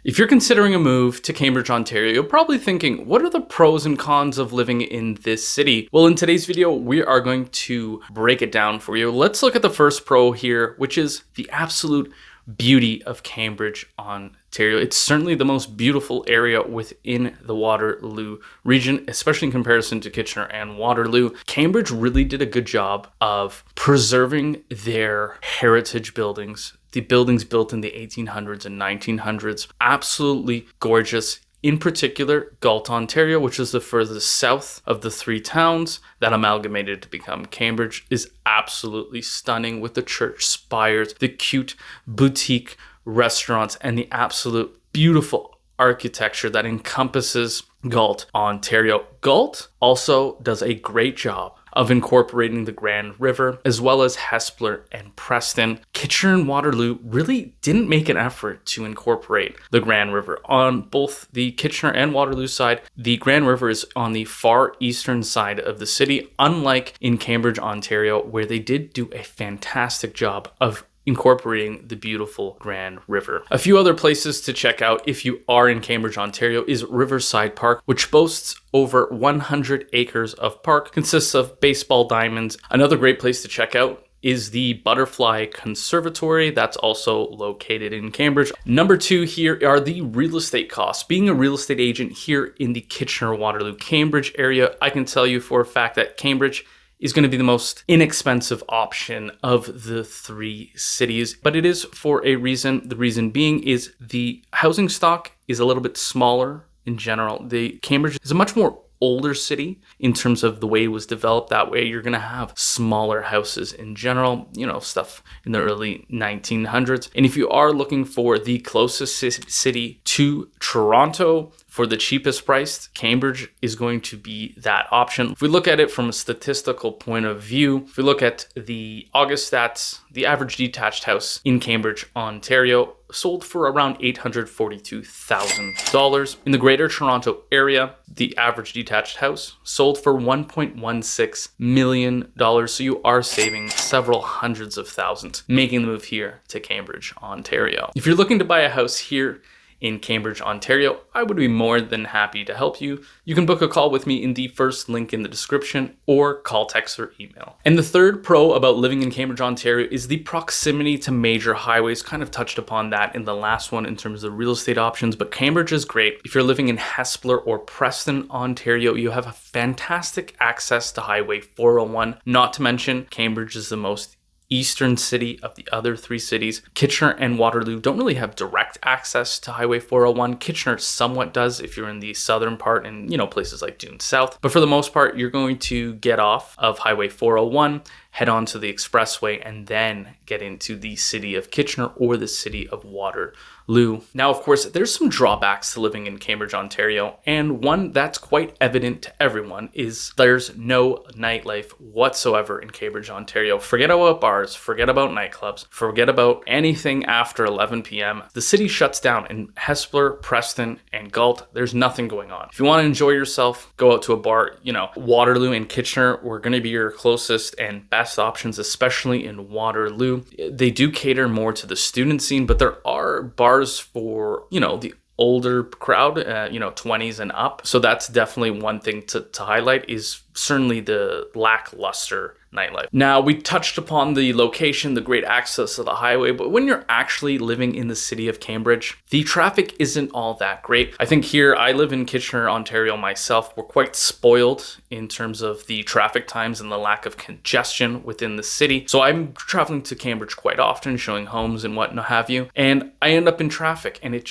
If you're considering a move to Cambridge, Ontario, you're probably thinking, what are the pros and cons of living in this city? Well, in today's video, we are going to break it down for you. Let's look at the first pro here, which is the absolute beauty of Cambridge, Ontario. It's certainly the most beautiful area within the Waterloo region, especially in comparison to Kitchener and Waterloo. Cambridge really did a good job of preserving their heritage buildings. The buildings built in the 1800s and 1900s, absolutely gorgeous. In particular, Galt, Ontario, which is the furthest south of the three towns that amalgamated to become Cambridge, is absolutely stunning with the church spires, the cute boutique restaurants, and the absolute beautiful architecture that encompasses Galt, Ontario. Galt also does a great job of incorporating the Grand River, as well as Hespeler and Preston. Kitchener and Waterloo really didn't make an effort to incorporate the Grand River. On both the Kitchener and Waterloo side, the Grand River is on the far eastern side of the city, unlike in Cambridge, Ontario, where they did do a fantastic job of incorporating the beautiful Grand River. A few other places to check out if you are in Cambridge, Ontario is Riverside Park, which boasts over 100 acres of park, consists of baseball diamonds. Another great place to check out is the Butterfly Conservatory. That's also located in Cambridge. Number two here are the real estate costs. Being a real estate agent here in the Kitchener-Waterloo, Cambridge area, I can tell you for a fact that Cambridge is going to be the most inexpensive option of the three cities, but it is for a reason. The reason being is the housing stock is a little bit smaller in general. The Cambridge is a much more older city in terms of the way it was developed. That way you're going to have smaller houses in general, stuff in the early 1900s. And if you are looking for the closest city to Toronto for the cheapest price, Cambridge is going to be that option. If we look at it from a statistical point of view, if we look at the August stats, the average detached house in Cambridge, Ontario sold for around $842,000. In the Greater Toronto area, the average detached house sold for $1.16 million. So you are saving several hundreds of thousands making the move here to Cambridge, Ontario. If you're looking to buy a house here in Cambridge, Ontario, I would be more than happy to help you. You can book a call with me in the first link in the description, or call, text, or email. And the third pro about living in Cambridge, Ontario is the proximity to major highways. Kind of touched upon that in the last one in terms of real estate options, but Cambridge is great. If you're living in Hespeler or Preston, Ontario, you have a fantastic access to Highway 401. Not to mention, Cambridge is the most eastern city of the other three cities. Kitchener and Waterloo don't really have direct access to Highway 401. Kitchener somewhat does if you're in the southern part and, places like Dune South. But for the most part, you're going to get off of Highway 401, head on to the expressway, and then get into the city of Kitchener or the city of Waterloo. Now, of course, there's some drawbacks to living in Cambridge, Ontario, and one that's quite evident to everyone is there's no nightlife whatsoever in Cambridge, Ontario. Forget about bars, forget about nightclubs, forget about anything after 11 p.m. The city shuts down. In Hespeler, Preston, and Galt, there's nothing going on. If you want to enjoy yourself, go out to a bar. Waterloo and Kitchener were going to be your closest and best options, especially in Waterloo. They do cater more to the student scene, but there are bars for, the older crowd, 20s and up. So that's definitely one thing to highlight, is certainly the lackluster nightlife. Now, we touched upon the location, the great access to the highway, but when you're actually living in the city of Cambridge, the traffic isn't all that great. I think here, I live in Kitchener, Ontario myself. We're quite spoiled in terms of the traffic times and the lack of congestion within the city. So I'm traveling to Cambridge quite often, showing homes and what have you, and I end up in traffic, and it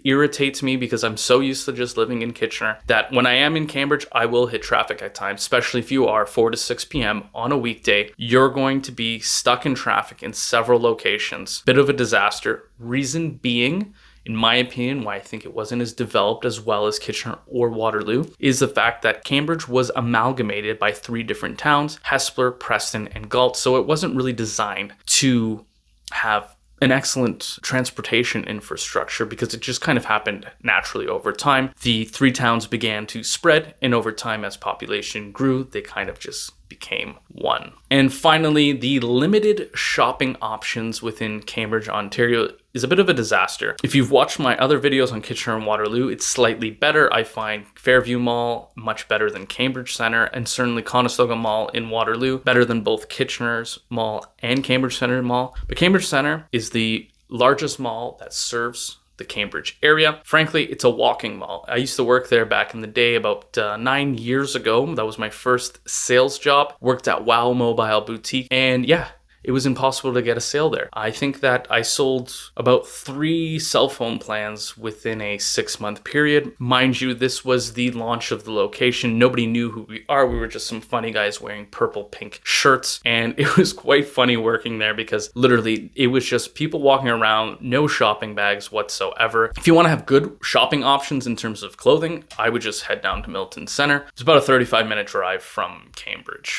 irritates me because I'm so used to just living in Kitchener that when I am in Cambridge, I will hit traffic at times, especially if you are 4 to 6 p.m. on a weekday. You're going to be stuck in traffic in several locations. Bit of a disaster. Reason being, in my opinion, why I think it wasn't as developed as well as Kitchener or Waterloo, is the fact that Cambridge was amalgamated by three different towns, Hespeler, Preston, and Galt. So it wasn't really designed to have an excellent transportation infrastructure because it just kind of happened naturally over time. The three towns began to spread, and over time, as population grew, they kind of just became one. And finally, the limited shopping options within Cambridge, Ontario. is a bit of a disaster. If you've watched my other videos on Kitchener and Waterloo, it's slightly better. I find Fairview Mall much better than Cambridge Centre, and certainly Conestoga Mall in Waterloo better than both Kitchener's Mall and Cambridge Centre Mall. But Cambridge Centre is the largest mall that serves the Cambridge area. Frankly, it's a walking mall. I used to work there back in the day about 9 years ago. That was my first sales job. Worked at Wow Mobile Boutique, and yeah, it was impossible to get a sale there. I think that I sold about 3 cell phone plans within a 6-month period. Mind you, this was the launch of the location. Nobody knew who we are. We were just some funny guys wearing purple pink shirts. And it was quite funny working there because literally it was just people walking around, no shopping bags whatsoever. If you want to have good shopping options in terms of clothing, I would just head down to Milton Center. It's about a 35-minute drive from Cambridge.